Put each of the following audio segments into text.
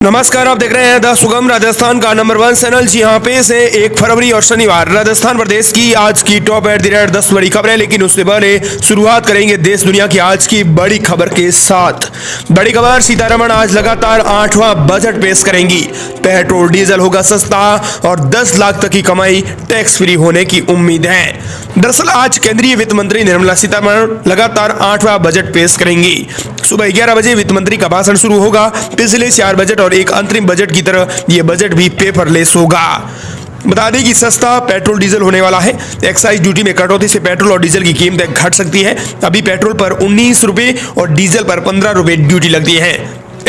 नमस्कार, आप देख रहे हैं द सुगम राजस्थान का नंबर 1 चैनल। जी हाँ, पेश है 1 फरवरी और शनिवार राजस्थान प्रदेश की आज की टॉप एट द रेट 10 बड़ी खबरें। लेकिन उससे पहले शुरुआत करेंगे देश दुनिया की आज की बड़ी खबर के साथ। बड़ी खबर, सीतारमण आज लगातार 8वां बजट पेश करेंगी। पेट्रोल डीजल होगा सस्ता और 10 लाख तक की कमाई टैक्स फ्री होने की उम्मीद है। दरअसल आज केंद्रीय वित्त मंत्री निर्मला सीतारमण लगातार 8वां बजट पेश करेंगी। सुबह 11 बजे वित्त मंत्री का भाषण शुरू होगा। पिछले 4 बजट और एक अंतरिम बजट की तरह यह बजट भी पेपरलेस होगा। बता दें कि सस्ता पेट्रोल डीजल होने वाला है। एक्साइज ड्यूटी में कटौती से पेट्रोल और डीजल की कीमतें घट सकती है। अभी पेट्रोल पर 19 रुपए और डीजल पर 15 रुपए ड्यूटी लगती है।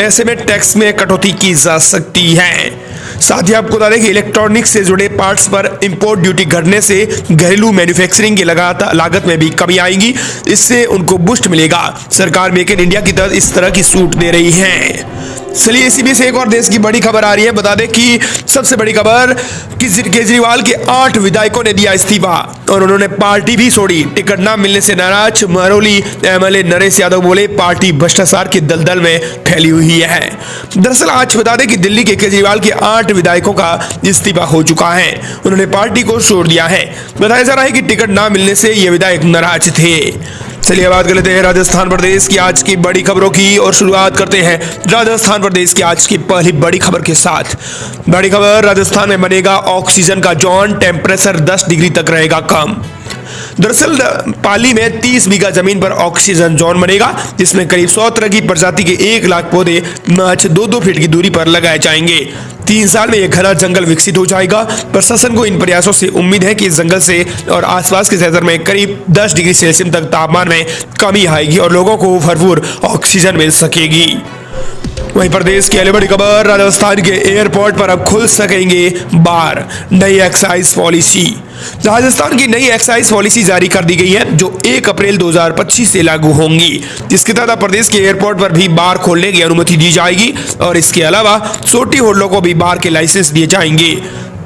ऐसे में टैक्स में कटौती की जा सकती है। साथ ही आपको बता दें कि इलेक्ट्रॉनिक्स से जुड़े पार्ट्स पर इंपोर्ट ड्यूटी घटने से घरेलू मैन्युफैक्चरिंग की लागत में भी कमी आएगी। इससे उनको बूस्ट मिलेगा। सरकार मेक इन इंडिया की तहत इस तरह की छूट दे रही है। चलिए इसी बीच एक और देश की बड़ी खबर आ रही है। बता दें कि सबसे बड़ी खबर कि केजरीवाल के 8 विधायकों ने दिया इस्तीफा और उन्होंने पार्टी भी छोड़ी। टिकट न मिलने से नाराज महरौली एमएलए नरेश यादव बोले, पार्टी भ्रष्टाचार के दलदल में फैली हुई है। दरअसल आज बता दें कि दिल्ली के केजरीवाल के 8 विधायकों का इस्तीफा हो चुका है। उन्होंने पार्टी को छोड़ दिया है। बताया जा रहा है कि टिकट न मिलने से ये विधायक नाराज थे। चलिए बात कर लेते हैं राजस्थान प्रदेश की आज की बड़ी खबरों की और शुरुआत करते हैं राजस्थान प्रदेश की आज की पहली बड़ी खबर के साथ। बड़ी खबर, राजस्थान में बनेगा ऑक्सीजन का जोन, टेम्परेचर 10 डिग्री तक रहेगा कम। दरअसल पाली में 30 बीघा जमीन पर ऑक्सीजन जोन बनेगा, जिसमें करीब 100 तरह की प्रजाति के 1 लाख पौधे मैच 2-2 फीट की दूरी पर लगाए जाएंगे। 3 साल में यह घना जंगल विकसित हो जाएगा। प्रशासन को इन प्रयासों से उम्मीद है कि इस जंगल से और आसपास के क्षेत्र में करीब 10 डिग्री सेल्सियस तक तापमान में कमी आएगी और लोगों को भरपूर ऑक्सीजन मिल सकेगी। वहीं प्रदेश की अगली बड़ी खबर, राजस्थान के एयरपोर्ट पर अब खुल सकेंगे बार। नई एक्साइज पॉलिसी, राजस्थान की नई एक्साइज पॉलिसी जारी कर दी गई है, जो 1 अप्रैल 2025 से लागू होंगी। जिसके तहत प्रदेश के एयरपोर्ट पर भी बार खोलने की अनुमति दी जाएगी और इसके अलावा छोटी होटलों को भी बार के लाइसेंस दिए जाएंगे।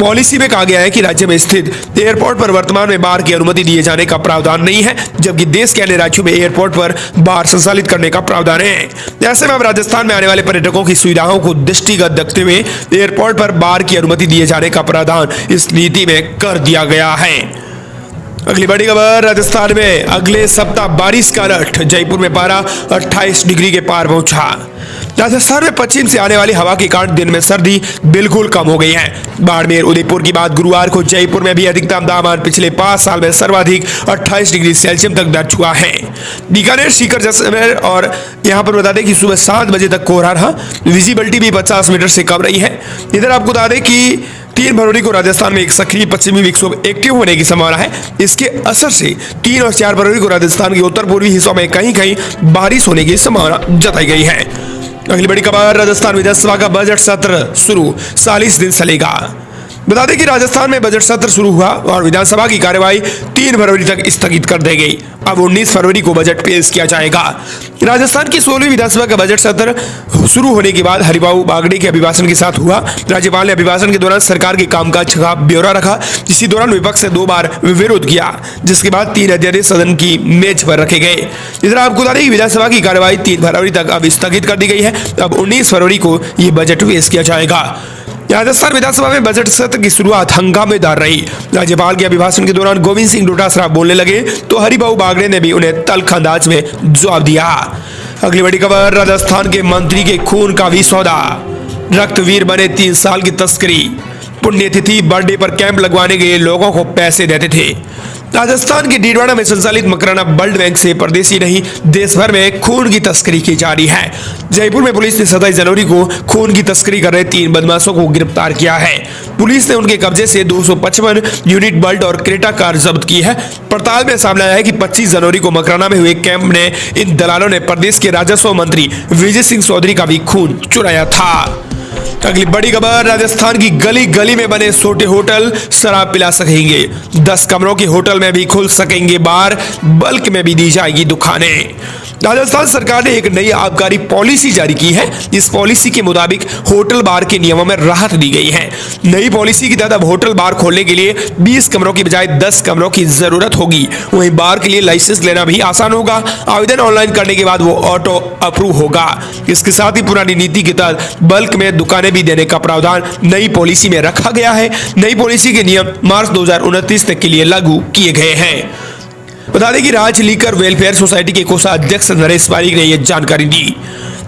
पॉलिसी में कहा गया है कि राज्य में स्थित एयरपोर्ट पर वर्तमान में बार की अनुमति दिए जाने का प्रावधान नहीं है, जबकि देश के अन्य राज्यों में एयरपोर्ट पर बार संचालित करने का प्रावधान है। ऐसे में अब राजस्थान में आने वाले पर्यटकों की सुविधाओं को दृष्टिगत रखते हुए एयरपोर्ट पर बार की अनुमति दिए जाने का प्रावधान इस नीति में कर दिया गया है। अगली बड़ी खबर, राजस्थान में अगले सप्ताह बारिश का अलर्ट, जयपुर में पारा 28 डिग्री के पार पहुंचा। राजस्थान में पश्चिम से आने वाली हवा के कारण दिन में सर्दी बिल्कुल कम हो गई है। बाड़मेर उदयपुर की बात गुरुवार को जयपुर में भी अधिकतम तापमान पिछले 5 साल में सर्वाधिक 28 डिग्री सेल्सियस तक दर्ज हुआ है। बीकानेर, सीकर, जैसलमेर और यहाँ पर बता दें कि सुबह 7 बजे तक कोहरा रहा। विजिबिलिटी भी 50 मीटर से कम रही है। इधर आपको बता दें कि 3 फरवरी को राजस्थान में एक सक्रिय पश्चिमी विक्षोभ एक्टिव होने की संभावना है। इसके असर से 3 और 4 फरवरी को राजस्थान के उत्तर पूर्वी हिस्सों में कहीं कहीं बारिश होने की संभावना जताई गई है। अगली बड़ी खबर, राजस्थान विधानसभा का बजट सत्र शुरू, 40 दिन चलेगा। बता दें कि राजस्थान में बजट सत्र शुरू हुआ और विधानसभा की कार्यवाही 3 फरवरी तक स्थगित कर दी गई। अब 19 फरवरी को बजट पेश किया जाएगा। राजस्थान की 16वीं विधानसभा का बजट सत्र शुरू होने के बाद हरिभाऊ बागड़े के अभिभाषण के साथ हुआ। राज्यपाल ने अभिभाषण के दौरान सरकार के कामकाज का ब्यौरा रखा। इसी दौरान विपक्ष से 2 बार विरोध किया, जिसके बाद 3 अध्यादेश सदन की मेज पर रखे गए। इधर आपको बता दें कि विधानसभा की कार्यवाही 3 फरवरी तक अब स्थगित कर दी गई है। अब 19 फरवरी को ये बजट पेश किया जाएगा। राजस्थान विधानसभा में बजट सत्र की शुरुआत हंगामेदार रही। राज्यपाल के अभिभाषण के दौरान गोविंद सिंह डोटासरा बोलने लगे तो हरिभाऊ बागड़े ने भी उन्हें तल्ख अंदाज में जवाब दिया। अगली बड़ी खबर, राजस्थान के मंत्री के खून का भी सौदा, रक्तवीर बने 3 साल की तस्करी। पुण्यतिथि, बर्थडे पर कैंप लगवाने के लिए लोगों को पैसे देते थे। राजस्थान के डीडवाना में संचालित मकराना ब्लड बैंक से परदेशी नहीं देश भर में खून की तस्करी की जा रही है। जयपुर में पुलिस ने 27 जनवरी को खून की तस्करी कर रहे 3 बदमाशों को गिरफ्तार किया है। पुलिस ने उनके कब्जे से 255 यूनिट बल्ट और क्रेटा कार जब्त की है। पड़ताल में सामने आया है कि 25 जनवरी को मकराना में हुए कैंप में इन दलालों ने प्रदेश के राजस्व मंत्री विजय सिंह चौधरी का भी खून चुराया था। अगली बड़ी खबर, राजस्थान की गली गली में बने छोटे होटल शराब पिला सकेंगे। 10 कमरों के होटल में भी खुल सकेंगे बार, बल्क में भी दी जाएगी दुकानें। राजस्थान सरकार ने एक नई आबकारी पॉलिसी जारी की है। इस पॉलिसी के मुताबिक होटल बार के नियमों में राहत दी गई है। नई पॉलिसी के तहत अब होटल बार खोलने के लिए 20 कमरों की बजाय 10 कमरों की जरूरत होगी। वहीं बार के लिए लाइसेंस लेना भी आसान होगा। आवेदन ऑनलाइन करने के बाद वो ऑटो अप्रूव होगा। इसके साथ ही पुरानी नीति के तहत बल्क में दुकानें भी देने का प्रावधान नई पॉलिसी में रखा गया है। नई पॉलिसी के नियम मार्च 2029 तक के लिए लागू किए गए हैं। बता दें कि राज्य लीकर वेलफेयर सोसाइटी के कोषाध्यक्ष नरेश पारीक ने यह जानकारी दी।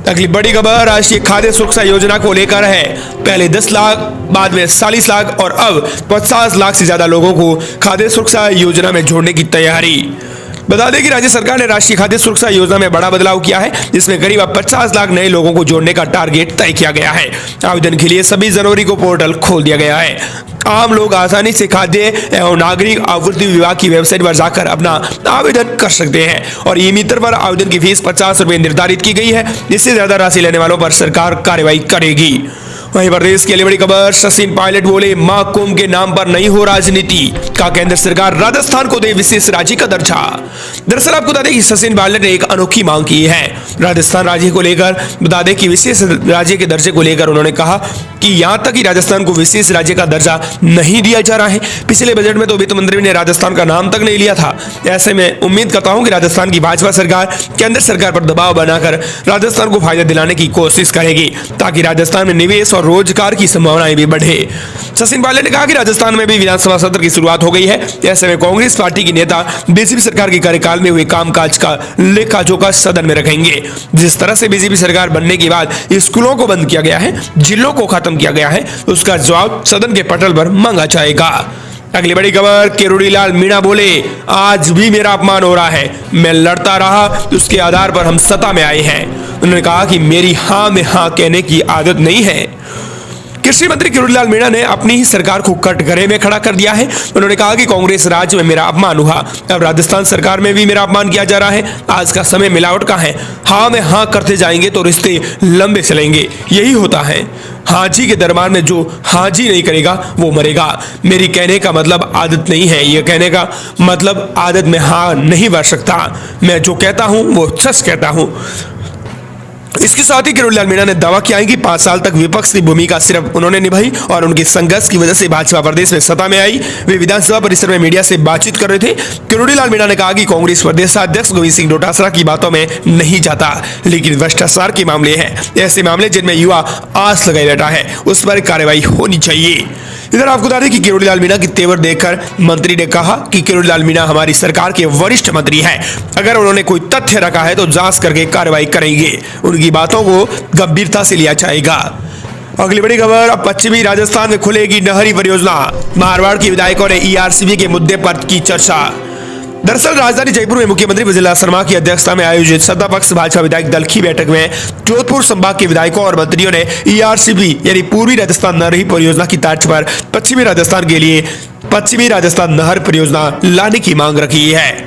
अगली बड़ी खबर राष्ट्रीय खाद्य सुरक्षा योजना को लेकर है। पहले 10 लाख, बाद में 40 लाख और अब 50 लाख से ज्यादा लोगों को खाद्य सुरक्षा योजना में जोड़ने की तैयारी। बता दें कि राज्य सरकार ने राष्ट्रीय खाद्य सुरक्षा योजना में बड़ा बदलाव किया है, जिसमें करीब 50 लाख नए लोगों को जोड़ने का टारगेट तय किया गया है। आवेदन के लिए 26 जनवरी को पोर्टल खोल दिया गया है। आम लोग आसानी से खाद्य एवं नागरिक आपूर्ति विभाग की वेबसाइट पर जाकर अपना आवेदन कर सकते हैं और ई मित्र पर आवेदन की फीस 50 रुपए निर्धारित की गई है। इससे ज्यादा राशि लेने वालों पर सरकार कार्रवाई करेगी। वहीं प्रदेश की अगली बड़ी खबर सचिन पायलट बोले मां कुंभ के नाम पर नहीं हो राजनीति, का केंद्र सरकार राजस्थान को दे विशेष राज्य का दर्जा। दरअसल आपको बता दें कि सचिन पायलट ने एक अनोखी मांग की है राजस्थान राज्य को लेकर। बता दें कि विशेष राज्य के दर्जे को लेकर उन्होंने कहा कि यहां तक कि राजस्थान को विशेष राज्य का दर्जा नहीं दिया जा रहा है। पिछले बजट में तो वित्त मंत्री ने राजस्थान का नाम तक नहीं लिया था। ऐसे में उम्मीद करता हूं कि राजस्थान की भाजपा सरकार केंद्र सरकार पर दबाव बनाकर राजस्थान को फायदा दिलाने की कोशिश करेगी, ताकि राजस्थान में निवेश और रोजगार की संभावनाएं भी बढ़े। सचिन पायलट ने कहा कि राजस्थान में भी विधानसभा सत्र की शुरुआत हो गई है। ऐसे में कांग्रेस पार्टी की नेता बीजेपी सरकार के कार्यकाल में हुए कामकाज का लेखा जोखा सदन में रखेंगे। जिस तरह से बीजेपी सरकार बनने के बाद स्कूलों को बंद किया गया है, जिलों को खत्म किया गया है, उसका जवाब सदन के पटल पर मांगा जाएगा। अगली बड़ी खबर किरोड़ीलाल मीणा बोले आज भी मेरा अपमान हो रहा है, मैं लड़ता रहा, उसके आधार पर हम सत्ता में आए हैं। उन्होंने कहा कि मेरी हां में हां कहने की आदत नहीं है। कृषि मंत्री किरोड़ीलाल मीणा ने अपनी ही सरकार को कटघरे में खड़ा कर दिया है। उन्होंने कहा कि कांग्रेस राज्य में मेरा अपमान हुआ, अब राजस्थान सरकार में भी मेरा अपमान किया जा रहा है। आज का समय मिलावट का है, हाँ में हाँ करते जाएंगे तो रिश्ते लंबे चलेंगे, यही होता है। हाजी के दरबार में जो हाजी नहीं करेगा वो मरेगा। मेरी कहने का मतलब आदत नहीं है, यह कहने का मतलब आदत में हाँ नहीं बढ़ सकता। मैं जो कहता हूं वो सच कहता हूं। इसके साथ ही किरोड़ीलाल मीणा ने दावा किया है कि 5 साल तक विपक्ष की भूमिका सिर्फ उन्होंने निभाई और उनके संघर्ष की वजह से भाजपा प्रदेश में सत्ता में आई। वे विधानसभा परिसर में मीडिया से बातचीत कर रहे थे। किरोड़ीलाल मीणा ने कहा कि कांग्रेस प्रदेशाध्यक्ष गोविंद सिंह डोटासरा की बातों में नहीं जाता, लेकिन भ्रष्टाचार के मामले हैं, ऐसे मामले जिनमें युवा आस लगाए बैठा है, उस पर कार्रवाई होनी चाहिए। इधर आपको बता दें कि किरोड़ीलाल मीणा की तेवर देखकर मंत्री ने कहा कि किरोड़ीलाल मीणा हमारी सरकार के वरिष्ठ मंत्री हैं, अगर उन्होंने कोई तथ्य रखा है तो जांच करके कार्रवाई करेंगे, उनकी बातों को गंभीरता से लिया जाएगा। अगली बड़ी खबर अब पश्चिमी राजस्थान में खुलेगी नहरी परियोजना, मारवाड़ के विधायकों ने ईआरसीबी के मुद्दे पर की चर्चा। दरअसल राजधानी जयपुर में मुख्यमंत्री विजयलाल शर्मा की अध्यक्षता में आयोजित सत्ता पक्ष भाजपा विधायक दल की बैठक में जोधपुर संभाग के विधायकों और मंत्रियों ने ईआरसीबी यानी पूर्वी राजस्थान नहर परियोजना की तर्ज पर पश्चिमी राजस्थान के लिए पश्चिमी राजस्थान नहर परियोजना लाने की मांग रखी है।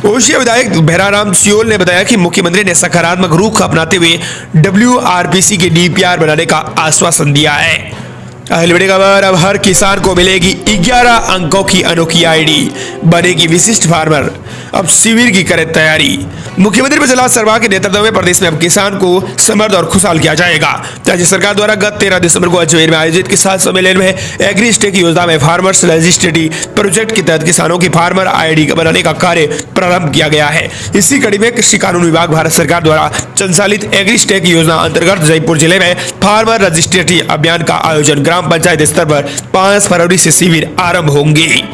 ओशिया विधायक भैराराम सियोल ने बताया कि मुख्यमंत्री ने सकारात्मक रुख अपनाते हुए WRPC के DPR बनाने का आश्वासन दिया है। अगली बड़ी खबर अब हर किसान को मिलेगी 11 अंकों की अनोखी आईडी, बनेगी विशिष्ट फार्मर, अब शिविर की करें तैयारी। मुख्यमंत्री विजयलाल शर्मा के नेतृत्व में प्रदेश में अब किसान को समृद्ध और खुशहाल किया जाएगा। राज्य सरकार द्वारा गत 13 दिसंबर को अजमेर में आयोजित किसान सम्मेलन में एग्री स्टेक योजना में फार्मर्स रजिस्ट्रेटी प्रोजेक्ट के तहत किसानों की फार्मर आईडी बनाने का कार्य प्रारंभ किया गया है। इसी कड़ी में कृषि कानून विभाग भारत सरकार द्वारा संचालित एग्री स्टेक योजना अंतर्गत जयपुर जिले में फार्मर रजिस्ट्रेटी अभियान का आयोजन ग्राम पंचायत स्तर पर 5 फरवरी से शिविर आरंभ होंगे।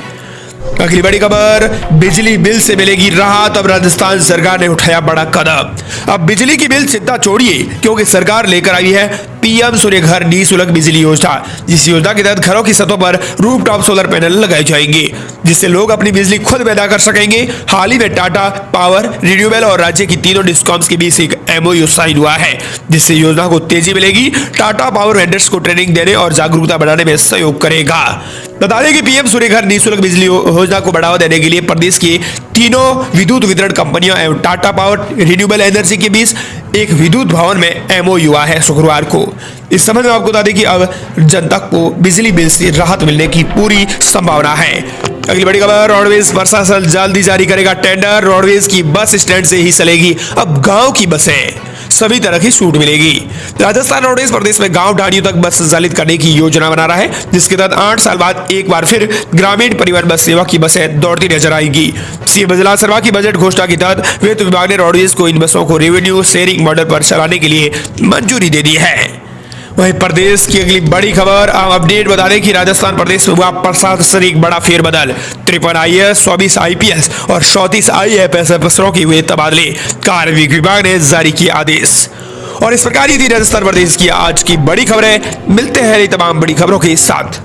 अगली बड़ी खबर बिजली बिल से मिलेगी राहत, अब राजस्थान सरकार ने उठाया बड़ा कदम। अब बिजली की बिल चिंता छोड़िए, क्योंकि सरकार लेकर आई है पीएम सूर्य घर निःशुल्क बिजली योजना। जिस योजना के तहत घरों की छतों पर रूफटॉप सोलर पैनल लगाए जाएंगे, जिससे लोग अपनी बिजली खुद पैदा कर सकेंगे। हाल ही में टाटा पावर, रिन्यूएबल और राज्य की तीनों डिस्कॉम्स के बीच एक MOU साइन हुआ है, जिससे योजना को तेजी मिलेगी। टाटा पावर वेंडर्स को ट्रेनिंग देने और जागरूकता बढ़ाने में सहयोग करेगा। बता दें कि पीएम सूर्यघर निःशुल्क बिजली योजना को बढ़ावा देने के लिए प्रदेश की तीनों विद्युत वितरण कंपनियों एवं टाटा पावर रिन्यूएबल एनर्जी के बीच एक विद्युत भवन में एमओयू हुआ है शुक्रवार को। इस संबंध में आपको बता दें कि अब जनता को बिजली बिल से राहत मिलने की पूरी संभावना है। अगली बड़ी खबर, रोडवेज प्रशासन जल्दी जारी करेगा टेंडर। रोडवेज की बस स्टैंड से ही चलेगी अब गांव की बसें, सभी तरह की छूट मिलेगी। राजस्थान रोडवेज प्रदेश में गांव ढाणियों तक बस संचालित करने की योजना बना रहा है, जिसके तहत 8 साल बाद एक बार फिर ग्रामीण परिवहन बस सेवा की बसें दौड़ती नजर आएंगी। सीएम विजय शर्मा की बजट घोषणा के तहत वित्त विभाग ने रोडवेज को इन बसों को रेवेन्यू शेयरिंग मॉडल पर चलाने के लिए मंजूरी दे दी है। वहीं प्रदेश की अगली बड़ी खबर, अपडेट बता दें कि राजस्थान प्रदेश में हुआ प्रशासनिक बड़ा फेरबदल। 53 IAS, 24 IPS और 34 IAFS अफसरों के हुए तबादले, कार्मिक विभाग ने जारी किया आदेश। और इस प्रकार ये थी राजस्थान प्रदेश की आज की बड़ी खबरें। मिलते हैं तमाम बड़ी खबरों के साथ।